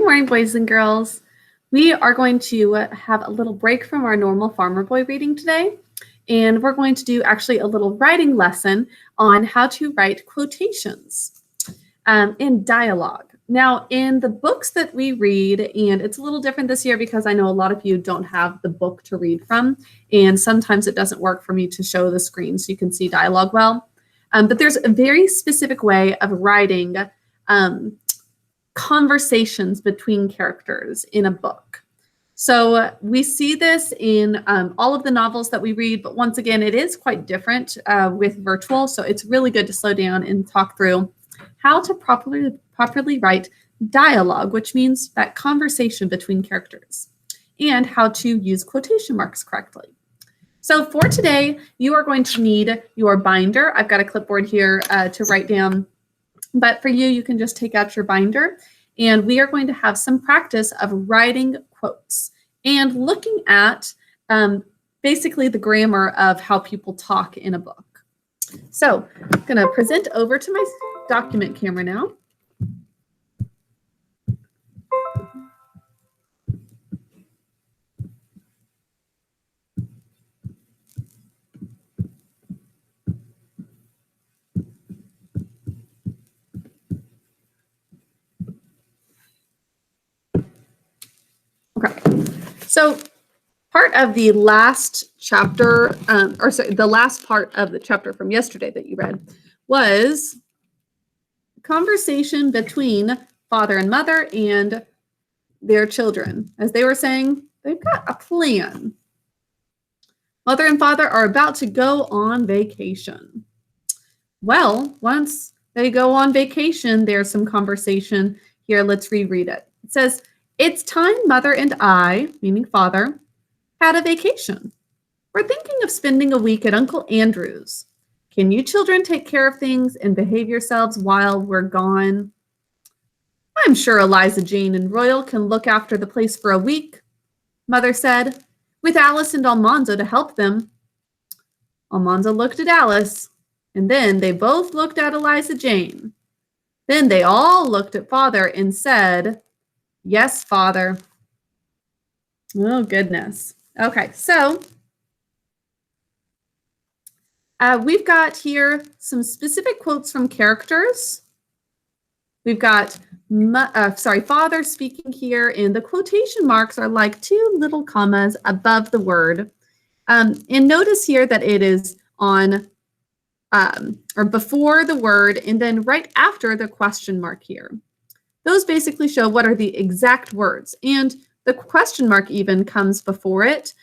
morning, boys and girls. We are going to have a little break from our normal Farmer Boy reading today, and we're going to do actually a little writing lesson on how to write quotations in dialogue. Now, in the books that we read, and it's a little different this year because I know a lot of you don't have the book to read from, and sometimes it doesn't work for me to show the screen so you can see dialogue well. But there's a very specific way of writing conversations between characters in a book. So we see this in all of the novels that we read, but once again, it is quite different with virtual. So it's really good to slow down and talk through how to properly write dialogue, which means that conversation between characters, and how to use quotation marks correctly. So for today, you are going to need your binder. I've got a clipboard here to write down, but for you, you can just take out your binder, and we are going to have some practice of writing quotes and looking at basically the grammar of how people talk in a book. So I'm going to present over to my document camera now. Okay, so part of the last chapter, the last part of the chapter from yesterday that you read was conversation between father and mother and their children. As they were saying, they've got a plan. Mother and father are about to go on vacation. Well, once they go on vacation, there's some conversation here. Let's reread it. It says, "It's time Mother and I," meaning father, "had a vacation. We're thinking of spending a week at Uncle Andrew's. Can you children take care of things and behave yourselves while we're gone? I'm sure Eliza Jane and Royal can look after the place for a week," Mother said, "with Alice and Almanzo to help them." Almanzo looked at Alice, and then they both looked at Eliza Jane. Then they all looked at Father and said, "Yes, Father." Oh, goodness. Okay, so we've got here some specific quotes from characters. We've got father speaking here, and the quotation marks are like two little commas above the word. And notice here that it is on or before the word and then right after the question mark here. Those basically show what are the exact words, and the question mark even comes before it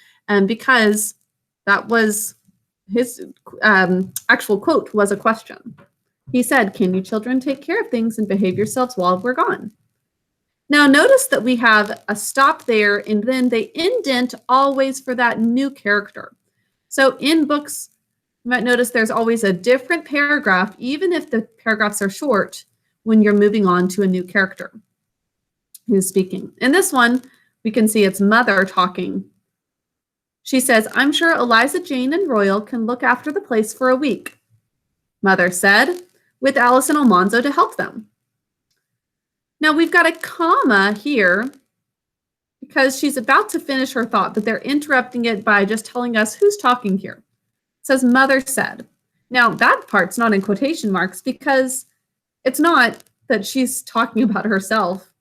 because that was his actual quote was a question. He said, "Can you children take care of things and behave yourselves while we're gone?" Now notice that we have a stop there, and then they indent always for that new character. So in books, you might notice there's always a different paragraph, even if the paragraphs are short, when you're moving on to a new character who's speaking. In this one, we can see it's Mother talking. She says, "I'm sure Eliza Jane and Royal can look after the place for a week," Mother said, "with Alice and Almanzo to help them." Now we've got a comma here because she's about to finish her thought, but they're interrupting it by just telling us who's talking here. It says, "Mother said." Now that part's not in quotation marks because it's not that she's talking about herself,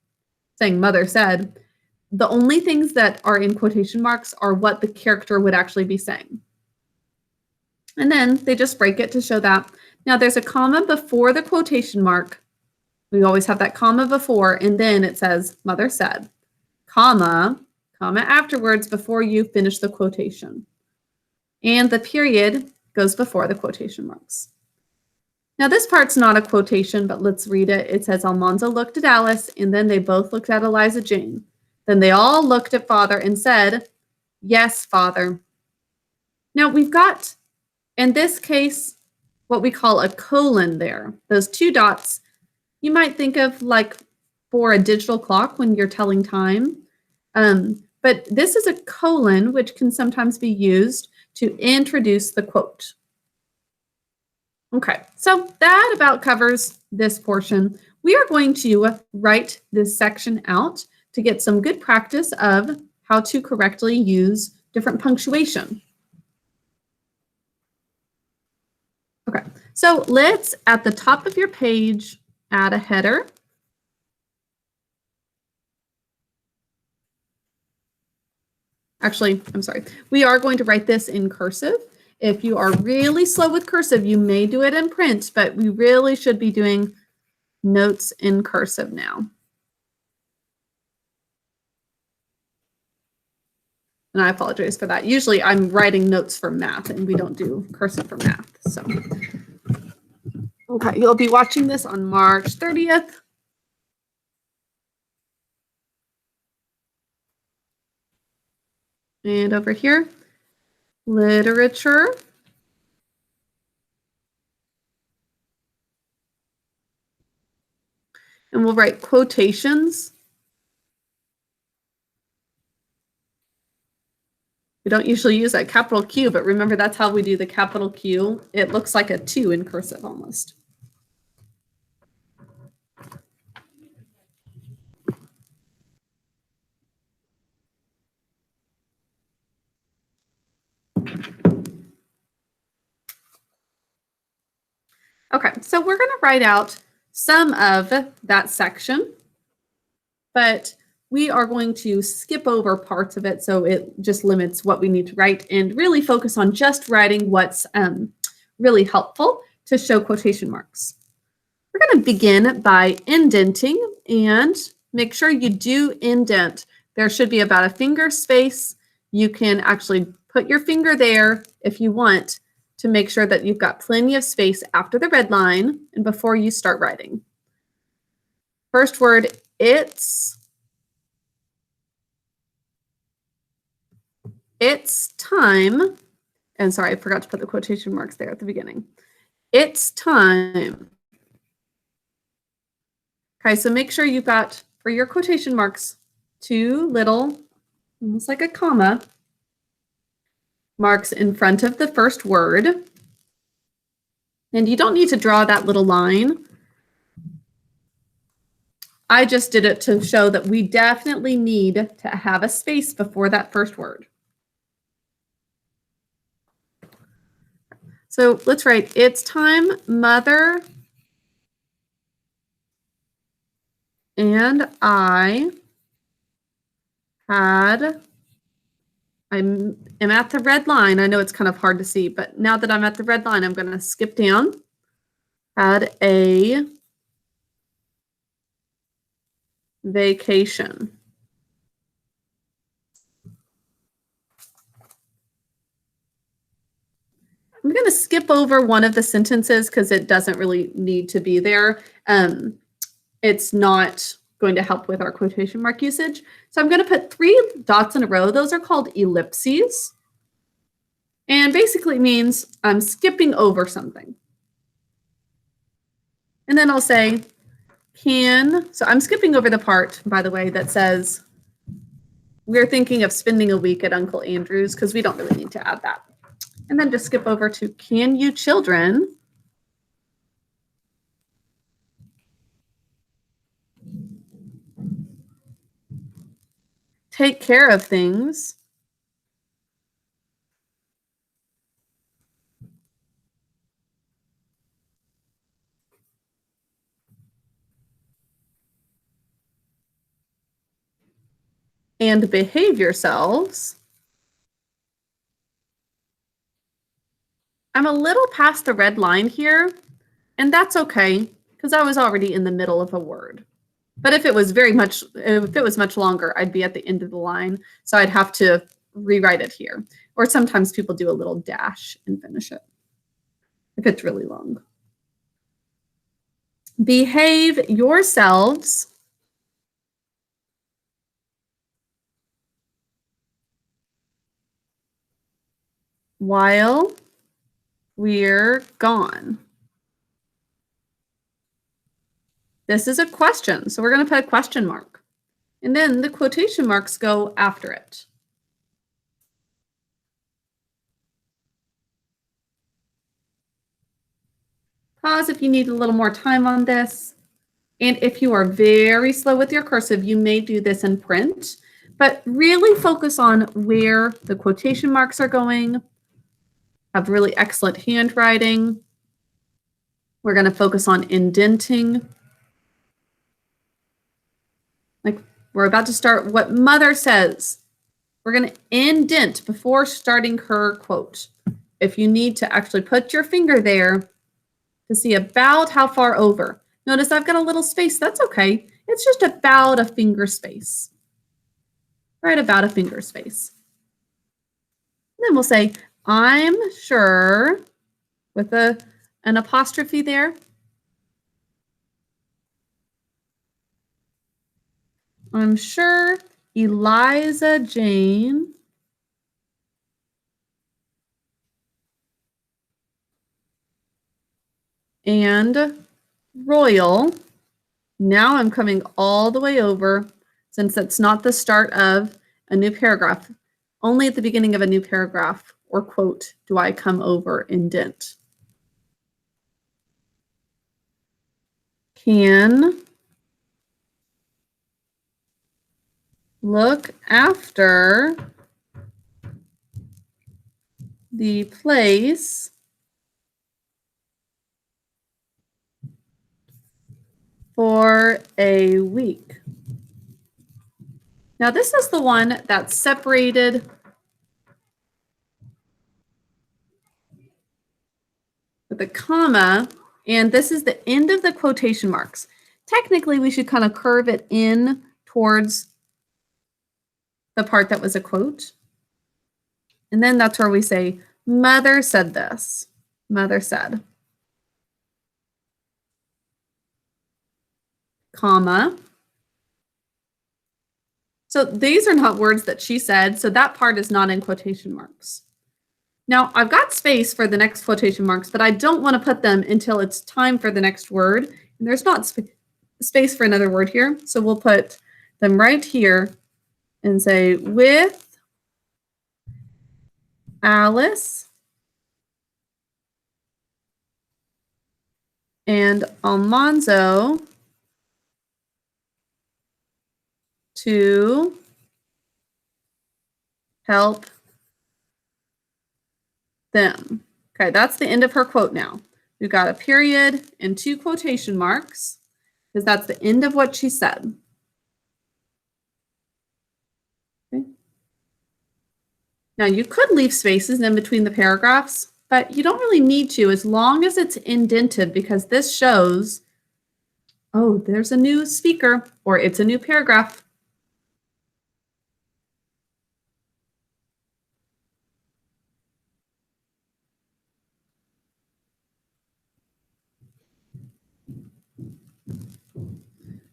saying "Mother said." The only things that are in quotation marks are what the character would actually be saying. And then they just break it to show that. Now there's a comma before the quotation mark. We always have that comma before, and then it says "Mother said," comma afterwards before you finish the quotation. And the period goes before the quotation marks. Now this part's not a quotation, but let's read it. It says, "Almanzo looked at Alice, and then they both looked at Eliza Jane. Then they all looked at Father and said, 'Yes, Father.'" Now we've got, in this case, what we call a colon there. Those two dots, you might think of like for a digital clock when you're telling time. But this is a colon, which can sometimes be used to introduce the quote. Okay, so that about covers this portion. we are going to write this section out to get some good practice of how to correctly use different punctuation. Okay, so let's, at the top of your page, add a header. Actually, I'm sorry. We are going to write this in cursive. If you are really slow with cursive, you may do it in print, but we really should be doing notes in cursive now. And I apologize for that. Usually I'm writing notes for math and we don't do cursive for math. So, okay, you'll be watching this on March 30th. And over here, literature. And we'll write quotations. We don't usually use that capital Q, but remember that's how we do the capital Q. It looks like a 2 in cursive almost. Okay, so we're going to write out some of that section, but we are going to skip over parts of it so it just limits what we need to write and really focus on just writing what's really helpful to show quotation marks. We're going to begin by indenting, and make sure you do indent. There should be about a finger space. You can actually put your finger there if you want to make sure that you've got plenty of space after the red line and before you start writing. First word, it's time. And sorry, I forgot to put the quotation marks there at the beginning. It's time. Okay, so make sure you've got, for your quotation marks, 2 little, almost like a comma, marks in front of the first word. And you don't need to draw that little line. I just did it to show that we definitely need to have a space before that first word. So let's write, it's time Mother and I am at the red line. I know it's kind of hard to see, but now that I'm at the red line, I'm going to skip down. Had a vacation. I'm going to skip over one of the sentences because it doesn't really need to be there. It's not going to help with our quotation mark usage. So I'm going to put 3 dots in a row. Those are called ellipses. And basically means I'm skipping over something. And then I'll say, so I'm skipping over the part, by the way, that says, we're thinking of spending a week at Uncle Andrew's because we don't really need to add that. And then just skip over to, can you children take care of things and behave yourselves? I'm a little past the red line here, and that's okay because I was already in the middle of a word. But if it was much longer, I'd be at the end of the line, so I'd have to rewrite it here. Or sometimes people do a little dash and finish it if it's really long. Behave yourselves while we're gone. This is a question, so we're going to put a question mark. And then the quotation marks go after it. Pause if you need a little more time on this. And if you are very slow with your cursive, you may do this in print, but really focus on where the quotation marks are going. Have really excellent handwriting. We're going to focus on indenting. Like we're about to start what mother says. We're going to indent before starting her quote. If you need to actually put your finger there to see about how far over. Notice I've got a little space. That's okay. It's just about a finger space. Right about a finger space. And then we'll say, I'm sure, with an apostrophe there. I'm sure Eliza Jane and Royal. Now I'm coming all the way over, since that's not the start of a new paragraph. Only at the beginning of a new paragraph or quote do I come over indent. Can look after the place for a week. Now this is the one that's separated with a comma, and this is the end of the quotation marks. Technically, we should kind of curve it in towards the part that was a quote. And then that's where we say, mother said this. Mother said, comma. So these are not words that she said, so that part is not in quotation marks. Now, I've got space for the next quotation marks, but I don't want to put them until it's time for the next word. And there's not space for another word here, so we'll put them right here and say, with Alice and Almanzo to help them. Okay, that's the end of her quote now. We've got a period and 2 quotation marks because that's the end of what she said. Okay. Now you could leave spaces in between the paragraphs, but you don't really need to as long as it's indented, because this shows, oh, there's a new speaker or it's a new paragraph.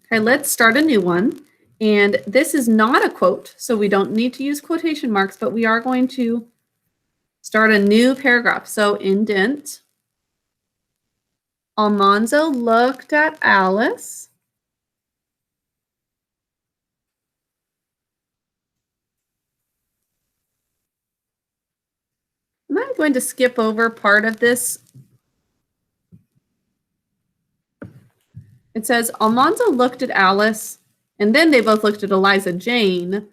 Okay, let's start a new one. And this is not a quote, so we don't need to use quotation marks, but we are going to start a new paragraph. So indent. Almanzo looked at Alice. And I'm going to skip over part of this. It says Almanzo looked at Alice, and then they both looked at Eliza Jane.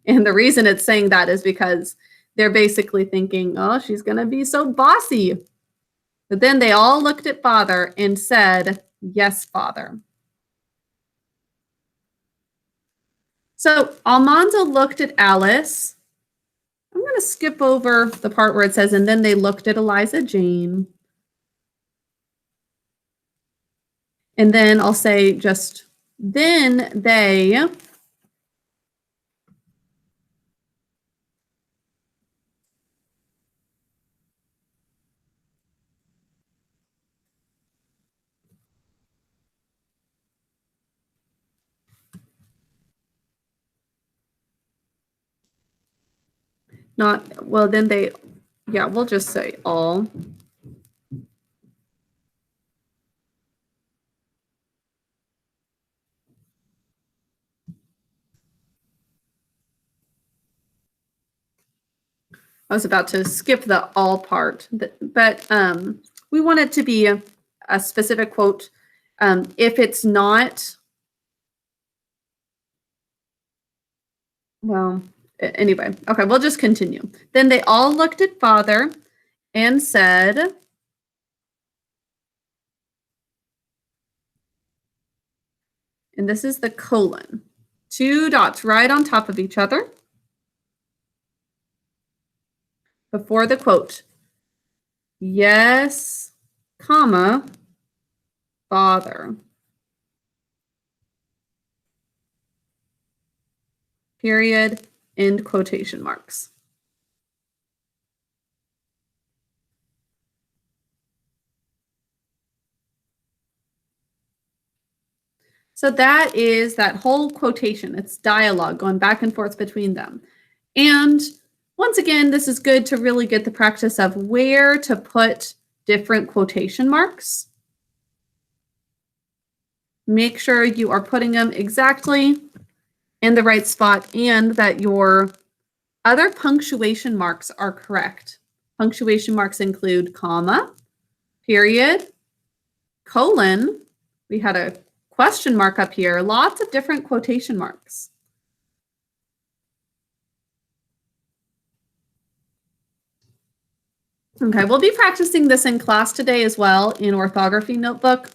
And the reason it's saying that is because they're basically thinking, oh, she's going to be so bossy. But then they all looked at father and said, yes, father. So Almanzo looked at Alice. I'm going to skip over the part where it says, and then they looked at Eliza Jane. And then I'll say just, then they not, well, then they, yeah, we'll just say all. I was about to skip the all part, but we want it to be a specific quote. If it's not, well, anyway, okay, we'll just continue. Then they all looked at father and said, and this is the colon, 2 dots right on top of each other before the quote. Yes, comma, father. Period, end quotation marks. So that is that whole quotation. It's dialogue going back and forth between them. And once again, this is good to really get the practice of where to put different quotation marks. Make sure you are putting them exactly in the right spot and that your other punctuation marks are correct. Punctuation marks include comma, period, colon. We had a question mark up here, lots of different quotation marks. Okay, we'll be practicing this in class today as well in orthography notebook.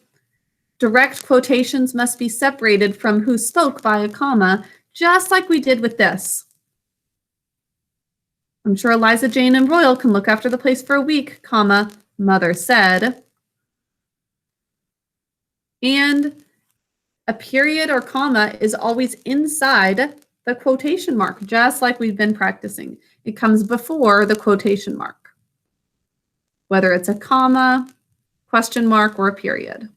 Direct quotations must be separated from who spoke by a comma, just like we did with this. I'm sure Eliza Jane and Royal can look after the place for a week, comma, mother said. And a period or comma is always inside the quotation mark, just like we've been practicing. It comes before the quotation mark, whether it's a comma, question mark, or a period.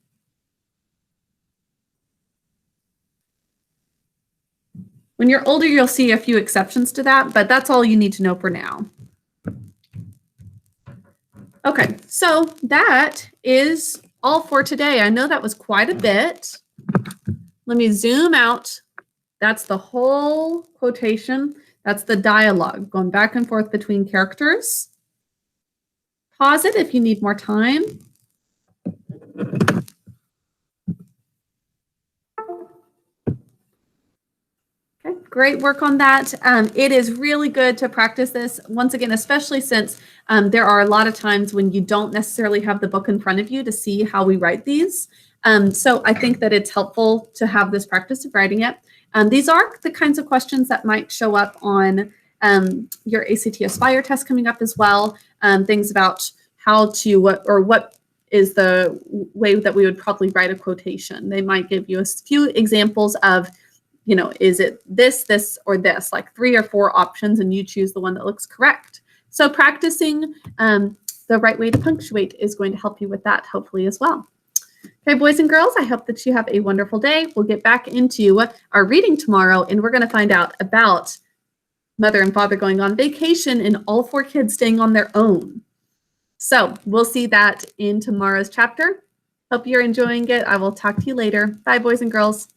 When you're older, you'll see a few exceptions to that, but that's all you need to know for now. Okay, so that is all for today. I know that was quite a bit. Let me zoom out. That's the whole quotation. That's the dialogue going back and forth between characters. Pause it if you need more time. Okay, great work on that. It is really good to practice this, once again, especially since there are a lot of times when you don't necessarily have the book in front of you to see how we write these. So I think that it's helpful to have this practice of writing it. These are the kinds of questions that might show up on your ACT Aspire test coming up as well. Things about how to, what is the way that we would probably write a quotation. They might give you a few examples of, you know, is it this, this, or this, like 3 or 4 options, and you choose the one that looks correct. So practicing the right way to punctuate is going to help you with that, hopefully, as well. Okay, boys and girls, I hope that you have a wonderful day. We'll get back into our reading tomorrow, and we're going to find out about mother and father going on vacation and all 4 kids staying on their own. So we'll see that in tomorrow's chapter. Hope you're enjoying it. I will talk to you later. Bye, boys and girls.